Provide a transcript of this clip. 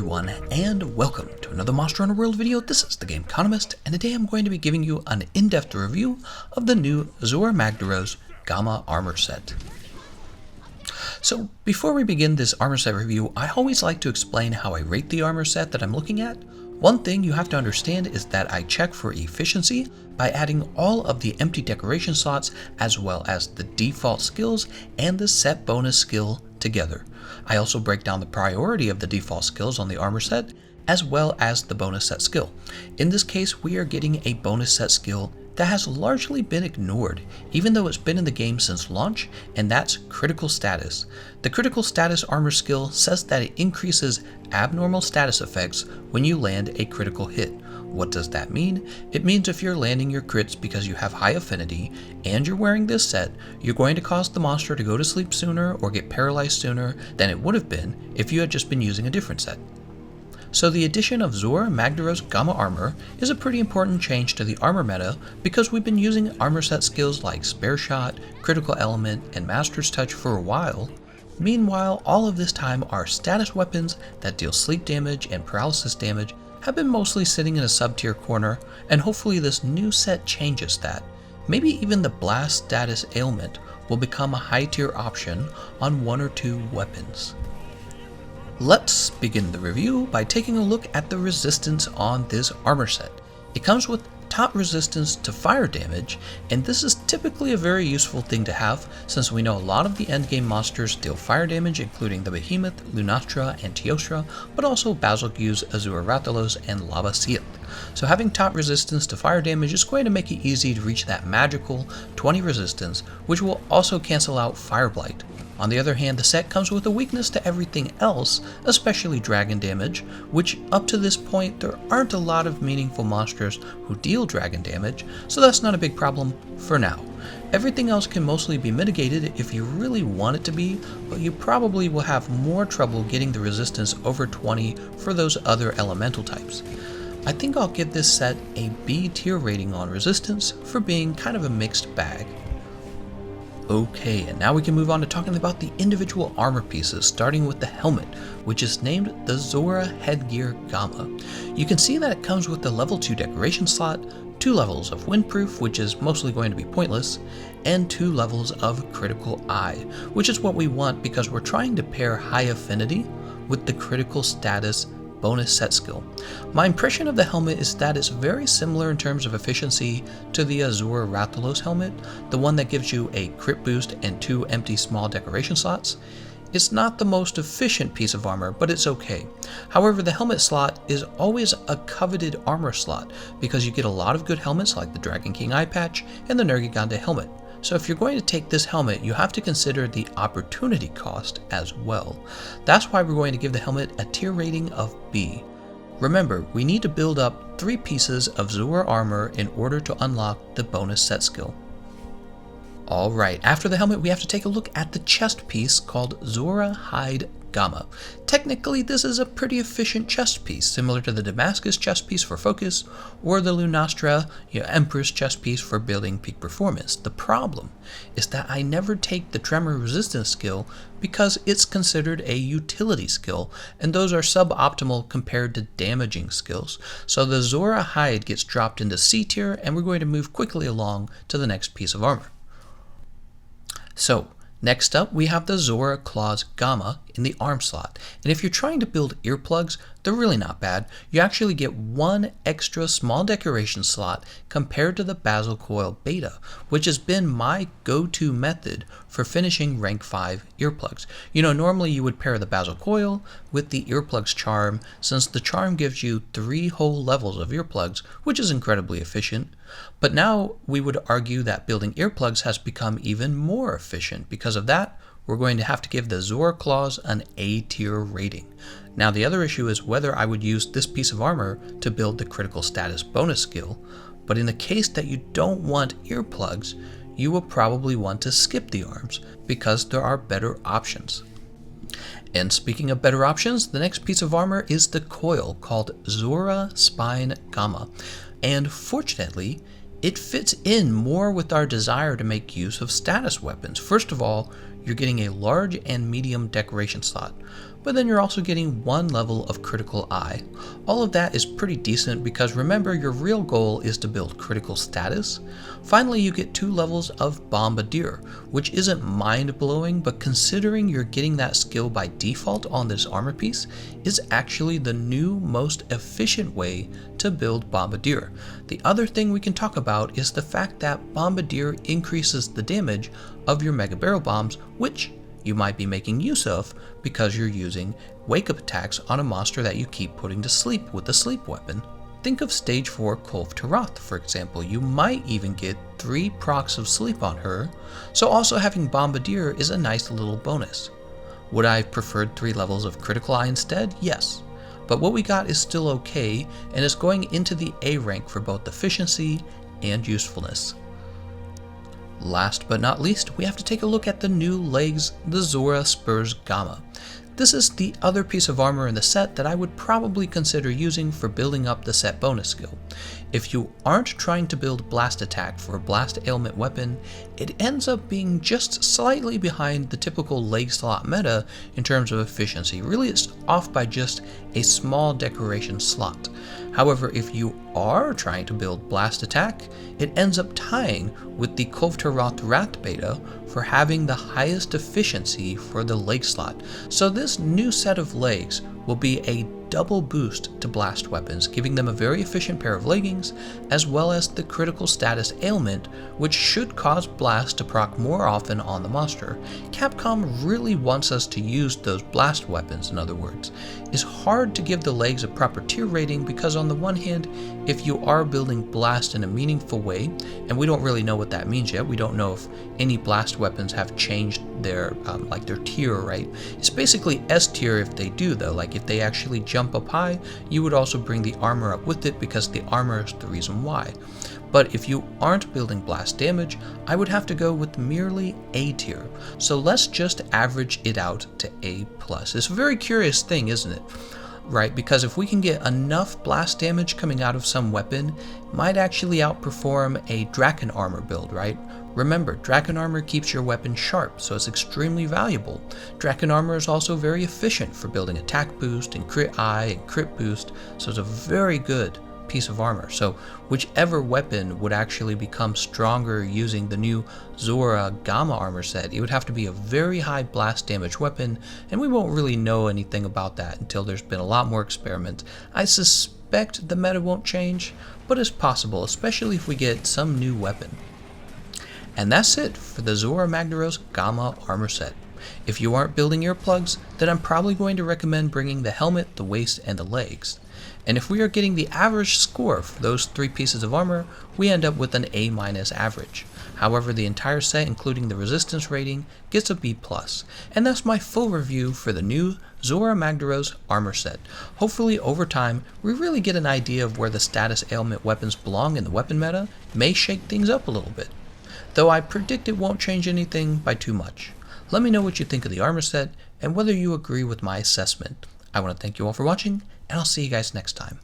everyone, and welcome to another Monster Hunter World video. This is Thegameconomist, and today I'm going to be giving you an in-depth review of the new Zorah Magdaros Gama armor set. So before we begin this armor set review, I always like to explain how I rate the armor set that I'm looking at. One thing you have to understand is that I check for efficiency by adding all of the empty decoration slots as well as the default skills and the set bonus skill together. I also break down the priority of the default skills on the armor set as well as the bonus set skill. In this case, we are getting a bonus set skill that has largely been ignored, even though it's been in the game since launch, and that's critical status. The critical status armor skill says that it increases abnormal status effects when you land a critical hit. What does that mean? It means if you're landing your crits because you have high affinity and you're wearing this set, you're going to cause the monster to go to sleep sooner or get paralyzed sooner than it would have been if you had just been using a different set. So the addition of Zorah Magdaros Gama armor is a pretty important change to the armor meta because we've been using armor set skills like Spare Shot, Critical Element, and Master's Touch for a while. Meanwhile, all of this time our status weapons that deal sleep damage and paralysis damage have been mostly sitting in a sub-tier corner, and hopefully this new set changes that. Maybe even the Blast Status Ailment will become a high-tier option on one or two weapons. Let's begin the review by taking a look at the resistance on this armor set. It comes with top resistance to fire damage, and this is typically a very useful thing to have since we know a lot of the endgame monsters deal fire damage, including the Behemoth, Lunastra, and Teostra, but also Bazalgues, Azura Rathalos, and Lava Seath. So having top resistance to fire damage is going to make it easy to reach that magical 20 resistance, which will also cancel out Fire Blight. On the other hand, the set comes with a weakness to everything else, especially dragon damage, which up to this point there aren't a lot of meaningful monsters who deal dragon damage, so that's not a big problem for now. Everything else can mostly be mitigated if you really want it to be, but you probably will have more trouble getting the resistance over 20 for those other elemental types. I think I'll give this set a B tier rating on resistance for being kind of a mixed bag. Okay, and now we can move on to talking about the individual armor pieces, starting with the helmet, which is named the Zorah Headgear Gama. You can see that it comes with the level 2 decoration slot, 2 levels of windproof, which is mostly going to be pointless, and 2 levels of critical eye, which is what we want because we're trying to pair high affinity with the critical status bonus set skill. My impression of the helmet is that it's very similar in terms of efficiency to the Azura Rathalos helmet, the one that gives you a crit boost and 2 empty small decoration slots. It's not the most efficient piece of armor, but it's okay. However, the helmet slot is always a coveted armor slot because you get a lot of good helmets like the Dragon King eye patch and the Nergigante helmet. So if you're going to take this helmet, you have to consider the opportunity cost as well. That's why we're going to give the helmet a tier rating of B. Remember, we need to build up 3 pieces of Zorah armor in order to unlock the bonus set skill. Alright, after the helmet we have to take a look at the chest piece called Zorah Hide Gama. Technically this is a pretty efficient chest piece, similar to the Damascus chest piece for focus, or the Lunastra Empress chest piece for building peak performance. The problem is that I never take the tremor resistance skill because it's considered a utility skill, and those are suboptimal compared to damaging skills. So the Zorah Hide gets dropped into C tier, and we're going to move quickly along to the next piece of armor. So, next up, we have the Zorah Claws Gama in the arm slot, and if you're trying to build earplugs, they're really not bad. You actually get 1 extra small decoration slot compared to the Coil Beta, which has been my go-to method for finishing rank 5 earplugs. Normally you would pair the Coil with the earplugs charm, since the charm gives you 3 whole levels of earplugs, which is incredibly efficient. But now we would argue that building earplugs has become even more efficient. Because of that, we're going to have to give the Zorah Claws an A tier rating. Now the other issue is whether I would use this piece of armor to build the critical status bonus skill, but in the case that you don't want earplugs, you will probably want to skip the arms because there are better options. And speaking of better options, the next piece of armor is the Coil called Zorah Spine Gama, and fortunately it fits in more with our desire to make use of status weapons. First of all, you're getting a large and medium decoration slot, but then you're also getting 1 level of critical eye. All of that is pretty decent because remember, your real goal is to build critical status. Finally, you get 2 levels of Bombardier, which isn't mind-blowing, but considering you're getting that skill by default on this armor piece, is actually the new most efficient way to build Bombardier. The other thing we can talk about is the fact that Bombardier increases the damage of your Mega Barrel Bombs, which you might be making use of because you're using wake-up attacks on a monster that you keep putting to sleep with the sleep weapon. Think of stage 4 Coil, for example. You might even get 3 procs of sleep on her, so also having Bombardier is a nice little bonus. Would I have preferred 3 levels of critical eye instead? Yes, but what we got is still okay, and is going into the A rank for both efficiency and usefulness. Last but not least, we have to take a look at the new legs, the Zorah Gama. This is the other piece of armor in the set that I would probably consider using for building up the set bonus skill. If you aren't trying to build blast attack for a blast ailment weapon, it ends up being just slightly behind the typical leg slot meta in terms of efficiency. Really, it's off by just a small decoration slot. However, if you are trying to build blast attack, it ends up tying with the Kovtaroth Rat beta for having the highest efficiency for the leg slot. So this new set of legs will be a double boost to blast weapons, giving them a very efficient pair of leggings, as well as the critical status ailment, which should cause blast to proc more often on the monster. Capcom really wants us to use those blast weapons, in other words. It's hard to give the legs a proper tier rating because on the one hand, if you are building blast in a meaningful way, and we don't really know what that means yet, we don't know if any blast weapons have changed their their tier, right? It's basically S tier if they do though, like if they actually jump up high, you would also bring the armor up with it because the armor is the reason why. But if you aren't building blast damage, I would have to go with merely A tier. So let's just average it out to A+. It's a very curious thing, isn't it? Right, because if we can get enough blast damage coming out of some weapon, it might actually outperform a Draken armor build, right? Remember, Draken armor keeps your weapon sharp, so it's extremely valuable. Draken armor is also very efficient for building attack boost and crit eye and crit boost, so it's a very good piece of armor. So whichever weapon would actually become stronger using the new Zorah Gama armor set, it would have to be a very high blast damage weapon, and we won't really know anything about that until there's been a lot more experiments. I suspect the meta won't change, but it's possible, especially if we get some new weapon. And that's it for the Zorah Magdaros Gama armor set. If you aren't building earplugs, then I'm probably going to recommend bringing the helmet, the waist, and the legs. And if we are getting the average score for those 3 pieces of armor, we end up with an A- average. However, the entire set, including the resistance rating, gets a B+. And that's my full review for the new Zorah Magdaros armor set. Hopefully, over time, we really get an idea of where the status ailment weapons belong in the weapon meta, may shake things up a little bit. Though I predict it won't change anything by too much. Let me know what you think of the armor set, and whether you agree with my assessment. I want to thank you all for watching, and I'll see you guys next time.